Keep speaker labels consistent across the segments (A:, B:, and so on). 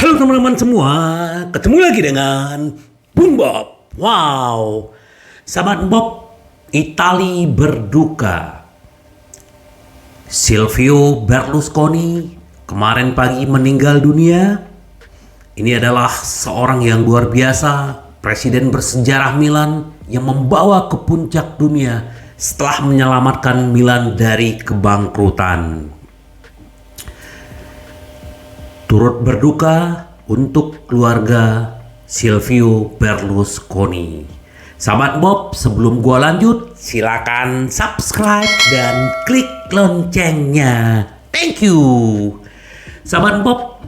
A: Halo teman-teman semua, ketemu lagi dengan Bung Bob. Wow, sahabat Bob, Itali berduka. Silvio Berlusconi kemarin pagi meninggal dunia. Ini adalah seorang yang luar biasa, presiden bersejarah Milan yang membawa ke puncak dunia setelah menyelamatkan Milan dari kebangkrutan. Turut berduka untuk keluarga Silvio Berlusconi. Sahabat Bob, sebelum gua lanjut, silakan subscribe dan klik loncengnya. Thank you. Sahabat Bob,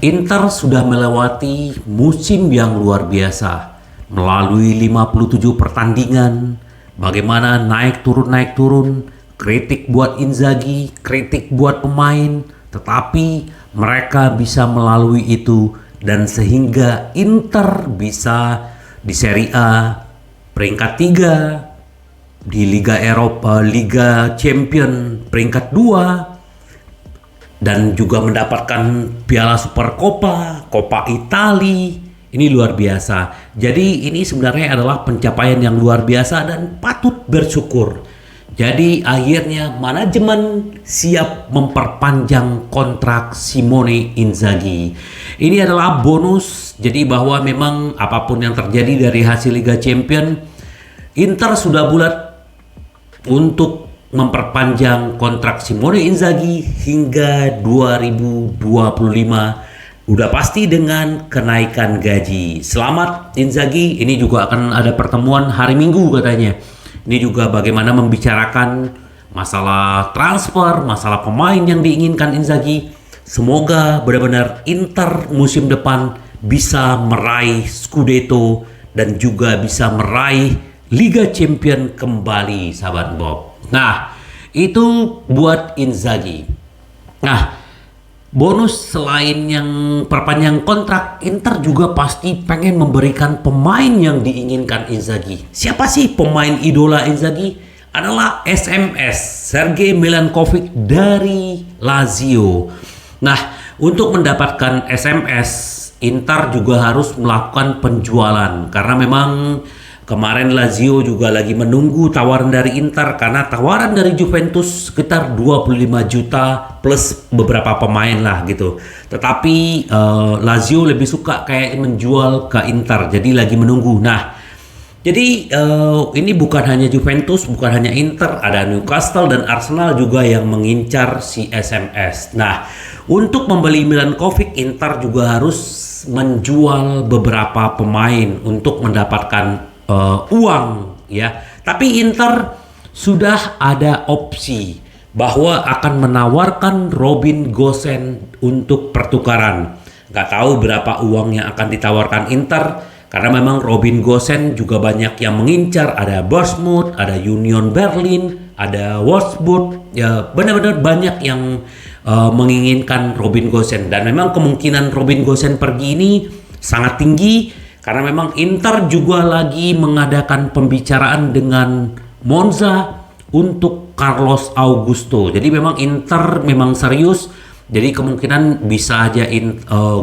A: Inter sudah melewati musim yang luar biasa. Melalui 57 pertandingan, bagaimana naik turun, kritik buat Inzaghi, kritik buat pemain, tetapi mereka bisa melalui itu dan sehingga Inter bisa di Serie A peringkat 3, di Liga Eropa, Liga Champion peringkat 2, dan juga mendapatkan Piala Supercoppa, Coppa Italia. Ini luar biasa. Jadi ini sebenarnya adalah pencapaian yang luar biasa dan patut bersyukur. Jadi akhirnya manajemen siap memperpanjang kontrak Simone Inzaghi. Ini adalah bonus, jadi bahwa memang apapun yang terjadi dari hasil Liga Champion, Inter sudah bulat untuk memperpanjang kontrak Simone Inzaghi hingga 2025. Udah pasti dengan kenaikan gaji. Selamat Inzaghi, ini juga akan ada pertemuan hari Minggu katanya. Ini juga bagaimana membicarakan masalah transfer, masalah pemain yang diinginkan Inzaghi. Semoga benar-benar Inter musim depan bisa meraih Scudetto dan juga bisa meraih Liga Champion kembali, sahabat Bob. Nah, itu buat Inzaghi. Nah, bonus selain yang perpanjang kontrak, Inter juga pasti pengen memberikan pemain yang diinginkan Inzaghi. Siapa sih pemain idola Inzaghi? Adalah SMS, Sergej Milankovic dari Lazio. Nah, untuk mendapatkan SMS, Inter juga harus melakukan penjualan karena memang kemarin Lazio juga lagi menunggu tawaran dari Inter karena tawaran dari Juventus sekitar 25 juta plus beberapa pemain lah gitu. Tetapi Lazio lebih suka kayak menjual ke Inter, jadi lagi menunggu. Nah, jadi ini bukan hanya Juventus, bukan hanya Inter, ada Newcastle dan Arsenal juga yang mengincar si SMS. Nah, untuk membeli Milankovic, Inter juga harus menjual beberapa pemain untuk mendapatkan uang ya. Tapi Inter sudah ada opsi bahwa akan menawarkan Robin Gosens untuk pertukaran. Gak tahu berapa uang yang akan ditawarkan Inter karena memang Robin Gosens juga banyak yang mengincar. Ada Bournemouth, ada Union Berlin, ada Wolfsburg, ya benar-benar banyak yang menginginkan Robin Gosens, dan memang kemungkinan Robin Gosens pergi ini sangat tinggi. Karena memang Inter juga lagi mengadakan pembicaraan dengan Monza untuk Carlos Augusto. Jadi memang Inter memang serius. Jadi kemungkinan bisa aja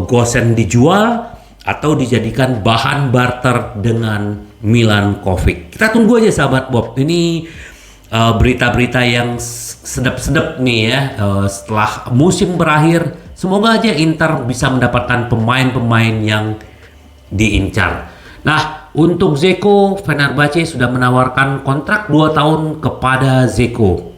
A: Gosens dijual atau dijadikan bahan barter dengan Milankovic. Kita tunggu aja sahabat Bob. Ini berita-berita yang sedap-sedap nih ya. Setelah musim berakhir, semoga aja Inter bisa mendapatkan pemain-pemain yang diincar. Nah, untuk Dzeko, Fenerbahce sudah menawarkan kontrak 2 tahun kepada Dzeko.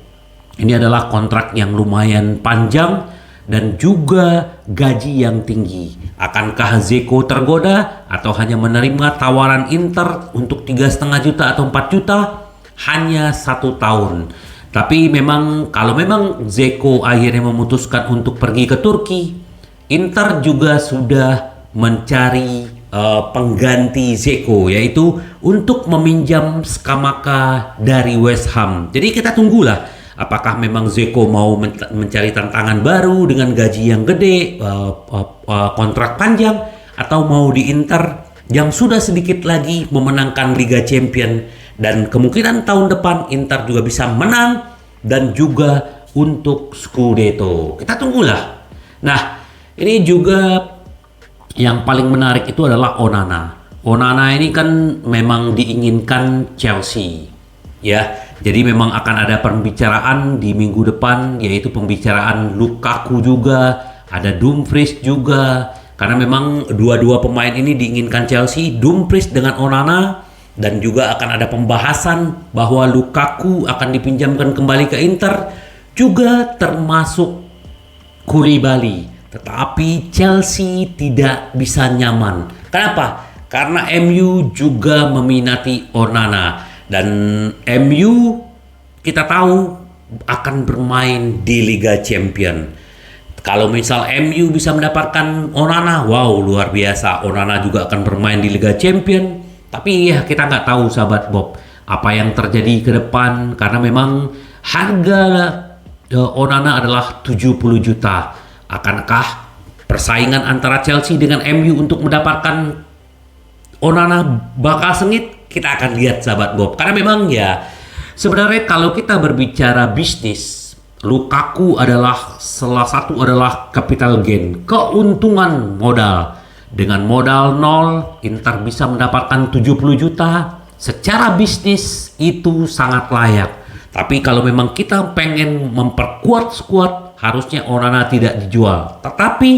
A: Ini adalah kontrak yang lumayan panjang dan juga gaji yang tinggi. Akankah Dzeko tergoda atau hanya menerima tawaran Inter untuk 3,5 juta atau 4 juta? Hanya 1 tahun. Tapi memang kalau memang Dzeko akhirnya memutuskan untuk pergi ke Turki, Inter juga sudah mencari pengganti Dzeko, yaitu untuk meminjam Scamacca dari West Ham. Jadi kita tunggulah apakah memang Dzeko mau mencari tantangan baru dengan gaji yang gede, kontrak panjang, atau mau di Inter yang sudah sedikit lagi memenangkan Liga Champion, dan kemungkinan tahun depan Inter juga bisa menang dan juga untuk Scudetto. Kita tunggulah. Nah, Ini juga yang paling menarik itu adalah Onana. Onana ini kan memang diinginkan Chelsea, ya. Jadi memang akan ada pembicaraan di minggu depan, yaitu pembicaraan Lukaku juga, ada Dumfries juga. Karena memang dua-dua pemain ini diinginkan Chelsea, Dumfries dengan Onana, dan juga akan ada pembahasan bahwa Lukaku akan dipinjamkan kembali ke Inter, juga termasuk Koulibaly. Tetapi Chelsea tidak bisa nyaman. Kenapa? Karena MU juga meminati Onana. Dan MU kita tahu akan bermain di Liga Champion. Kalau misal MU bisa mendapatkan Onana, wow, luar biasa. Onana juga akan bermain di Liga Champion. Tapi ya kita nggak tahu sahabat Bob apa yang terjadi ke depan. Karena memang harga Onana adalah 70 juta. Akankah persaingan antara Chelsea dengan MU untuk mendapatkan Onana bakal sengit? Kita akan lihat sahabat Bob. Karena memang ya sebenarnya kalau kita berbicara bisnis, Lukaku adalah salah satu adalah capital gain, keuntungan modal. Dengan modal nol, Inter bisa mendapatkan 70 juta. Secara bisnis itu sangat layak. Tapi kalau memang kita pengen memperkuat skuad, harusnya Onana tidak dijual. Tetapi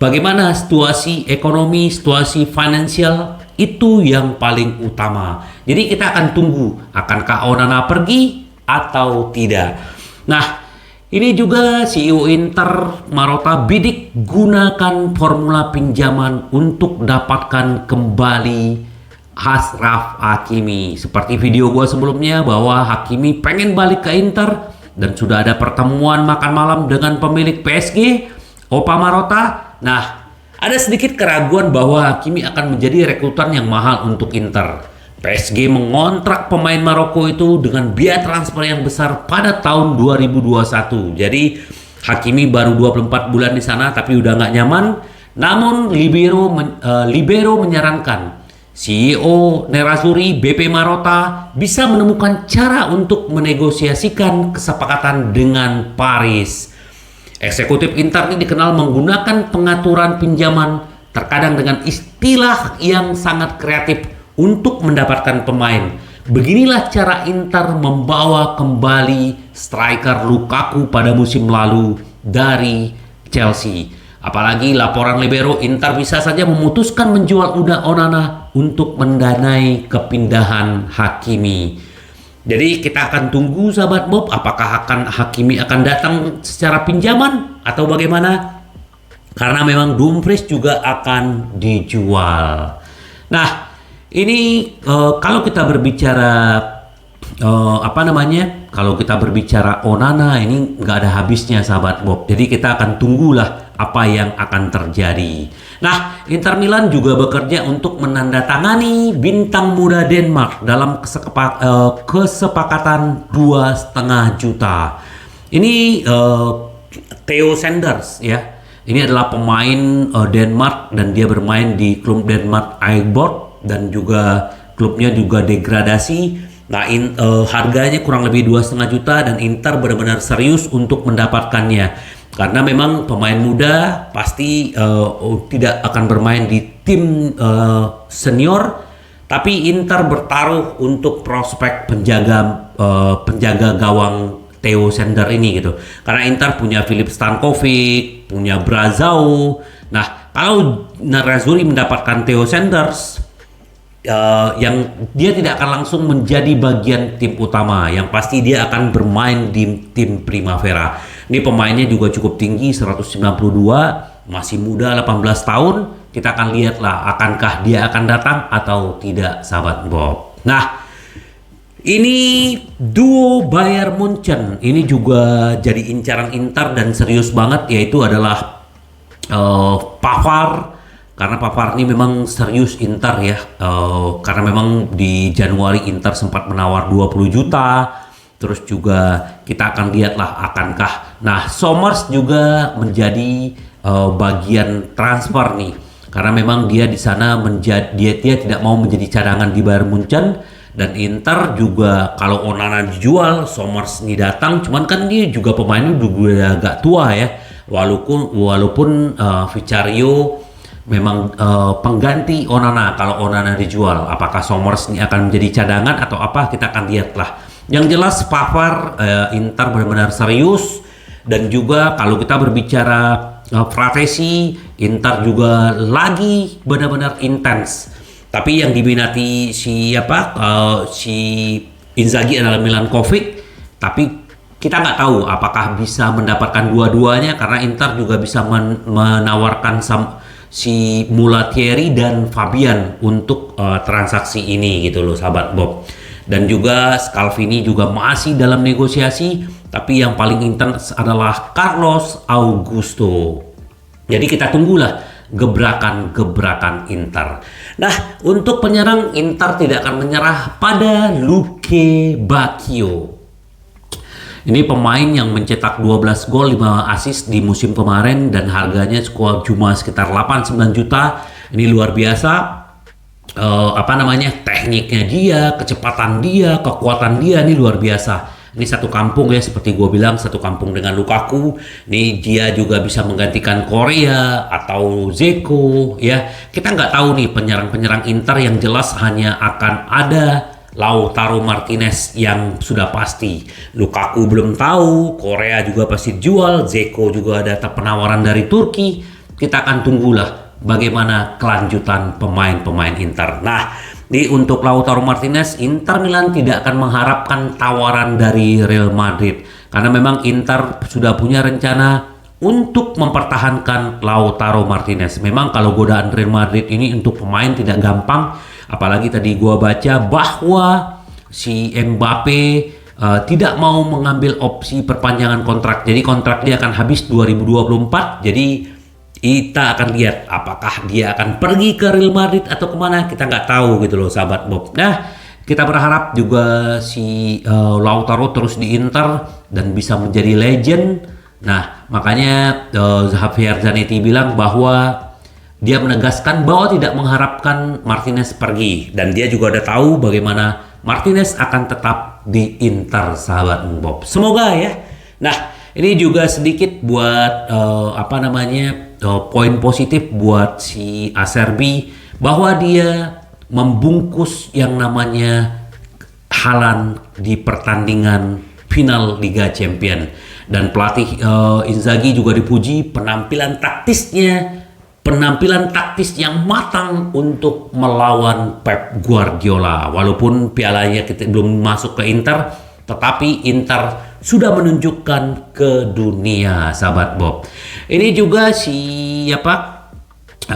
A: bagaimana situasi ekonomi, situasi finansial, itu yang paling utama. Jadi kita akan tunggu, akankah Onana pergi atau tidak. Nah, ini juga CEO Inter Marotta bidik gunakan formula pinjaman untuk dapatkan kembali Achraf Hakimi. Seperti video gue sebelumnya bahwa Hakimi pengen balik ke Inter dan sudah ada pertemuan makan malam dengan pemilik PSG, Opa Marotta. Nah, ada sedikit keraguan bahwa Hakimi akan menjadi rekrutan yang mahal untuk Inter. PSG mengontrak pemain Maroko itu dengan biaya transfer yang besar pada tahun 2021. Jadi Hakimi baru 24 bulan di sana tapi udah nggak nyaman. Namun Libero menyarankan CEO Nerazzurri BP Marotta bisa menemukan cara untuk menegosiasikan kesepakatan dengan Paris. Eksekutif Inter ini dikenal menggunakan pengaturan pinjaman terkadang dengan istilah yang sangat kreatif untuk mendapatkan pemain. Beginilah cara Inter membawa kembali striker Lukaku pada musim lalu dari Chelsea. Apalagi laporan Libero, Inter bisa saja memutuskan menjual Onana untuk mendanai kepindahan Hakimi. Jadi kita akan tunggu sahabat Bob, apakah Hakimi akan datang secara pinjaman atau bagaimana? Karena memang Dumfries juga akan dijual. Nah, ini kalau kita berbicara kalau kita berbicara Onana ini nggak ada habisnya sahabat Bob. Jadi kita akan tunggulah apa yang akan terjadi. Nah, Inter Milan juga bekerja untuk menandatangani bintang muda Denmark dalam kesepakatan 2,5 juta. Ini Theo Sanders ya. Ini adalah pemain Denmark dan dia bermain di klub Denmark Aalborg dan juga klubnya juga degradasi. Nah, harganya kurang lebih 2,5 juta dan Inter benar-benar serius untuk mendapatkannya. Karena memang pemain muda pasti tidak akan bermain di tim senior, tapi Inter bertaruh untuk prospek penjaga gawang Theo Sanders ini gitu. Karena Inter punya Filip Stankovic, punya Brazao. Nah, kalau Nerazzurri mendapatkan Theo Sanders, yang dia tidak akan langsung menjadi bagian tim utama, yang pasti dia akan bermain di tim Primavera. Ini pemainnya juga cukup tinggi, 192, masih muda, 18 tahun. Kita akan lihatlah akankah dia akan datang atau tidak sahabat Bob. Nah, ini duo Bayern Munchen ini juga jadi incaran Inter dan serius banget, yaitu adalah Pavard. Karena Pavard ini memang serius Inter ya, karena memang di Januari Inter sempat menawar 20 juta, terus juga kita akan lihatlah akankah. Nah, Somers juga menjadi bagian transfer nih, karena memang dia di sana dia tidak mau menjadi cadangan di Bayern Munchen. Dan Inter juga kalau Onana dijual, Somers ini datang, cuman kan dia juga pemainnya udah agak tua ya. Walaupun Vicario memang pengganti Onana kalau Onana dijual. Apakah Somers ini akan menjadi cadangan atau apa, kita akan lihat lah. Yang jelas Pavard, Inter benar-benar serius, dan juga kalau kita berbicara Fratesi, Inter juga lagi benar-benar intens. Tapi yang diminati si Inzaghi adalah Milankovic, tapi kita nggak tahu apakah bisa mendapatkan dua-duanya, karena Inter juga bisa menawarkan si Mulatieri dan Fabian untuk transaksi ini gitu loh sahabat Bob. Dan juga Scalvini juga masih dalam negosiasi, tapi yang paling intens adalah Carlos Augusto. Jadi kita tunggulah gebrakan Inter. Nah, untuk penyerang, Inter tidak akan menyerah pada Luke Bacchio. Ini pemain yang mencetak 12 gol, 5 assist di musim kemarin, dan harganya cuma sekitar 8-9 juta. Ini luar biasa. Tekniknya dia, kecepatan dia, kekuatan dia, ini luar biasa. Ini satu kampung ya, seperti gue bilang, satu kampung dengan Lukaku. Ini dia juga bisa menggantikan Korea atau Zeko ya. Kita nggak tahu nih penyerang-penyerang Inter, yang jelas hanya akan ada Lautaro Martinez yang sudah pasti. Lukaku belum tahu, Korea juga pasti jual, Zeko juga ada penawaran dari Turki. Kita akan tunggulah bagaimana kelanjutan pemain-pemain Inter. Nah, untuk Lautaro Martinez, Inter Milan tidak akan mengharapkan tawaran dari Real Madrid, karena memang Inter sudah punya rencana untuk mempertahankan Lautaro Martinez. Memang kalau godaan Real Madrid ini untuk pemain tidak gampang, apalagi tadi gua baca bahwa si Mbappe tidak mau mengambil opsi perpanjangan kontrak. Jadi kontrak dia akan habis 2024. Jadi kita akan lihat apakah dia akan pergi ke Real Madrid atau kemana, kita nggak tahu gitu loh sahabat Bob. Nah, kita berharap juga si Lautaro terus di Inter dan bisa menjadi legend. Nah, makanya Javier Zanetti bilang bahwa dia menegaskan bahwa tidak mengharapkan Martinez pergi, dan dia juga udah tahu bagaimana Martinez akan tetap di Inter sahabat Bob. Semoga ya. Nah, ini juga sedikit buat poin positif buat si Acerbi, bahwa dia membungkus yang namanya Haaland di pertandingan final Liga Champions. Dan pelatih Inzaghi juga dipuji penampilan taktis yang matang untuk melawan Pep Guardiola. Walaupun pialanya belum masuk ke Inter, tetapi Inter sudah menunjukkan ke dunia sahabat Bob. Ini juga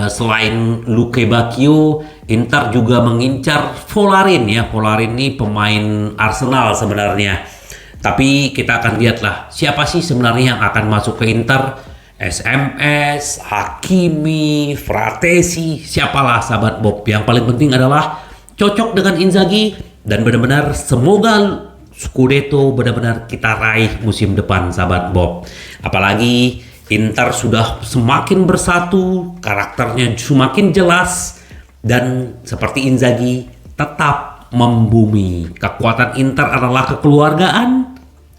A: selain Luke Bacchio, Inter juga mengincar Volarin ya. Volarin ini pemain Arsenal sebenarnya. Tapi kita akan lihatlah siapa sih sebenarnya yang akan masuk ke Inter. SMS, Hakimi, Fratesi, siapalah sahabat Bob. Yang paling penting adalah cocok dengan Inzaghi, dan benar-benar semoga Scudetto benar-benar kita raih musim depan sahabat Bob. Apalagi Inter sudah semakin bersatu, karakternya semakin jelas, dan seperti Inzaghi tetap membumi. Kekuatan Inter adalah kekeluargaan,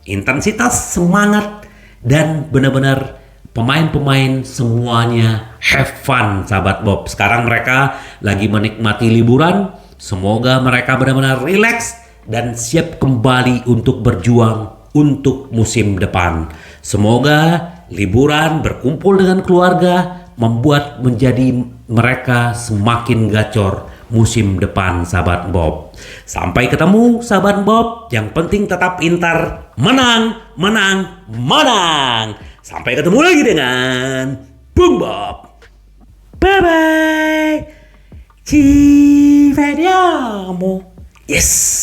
A: intensitas, semangat, dan benar-benar pemain-pemain semuanya have fun sahabat Bob. Sekarang mereka lagi menikmati liburan. Semoga mereka benar-benar rileks dan siap kembali untuk berjuang untuk musim depan. Semoga liburan berkumpul dengan keluarga membuat menjadi mereka semakin gacor musim depan sahabat Bob. Sampai ketemu sahabat Bob. Yang penting tetap Inter menang. Sampai ketemu lagi dengan Bung Bob. Bye bye. Ci vediamo. Yes.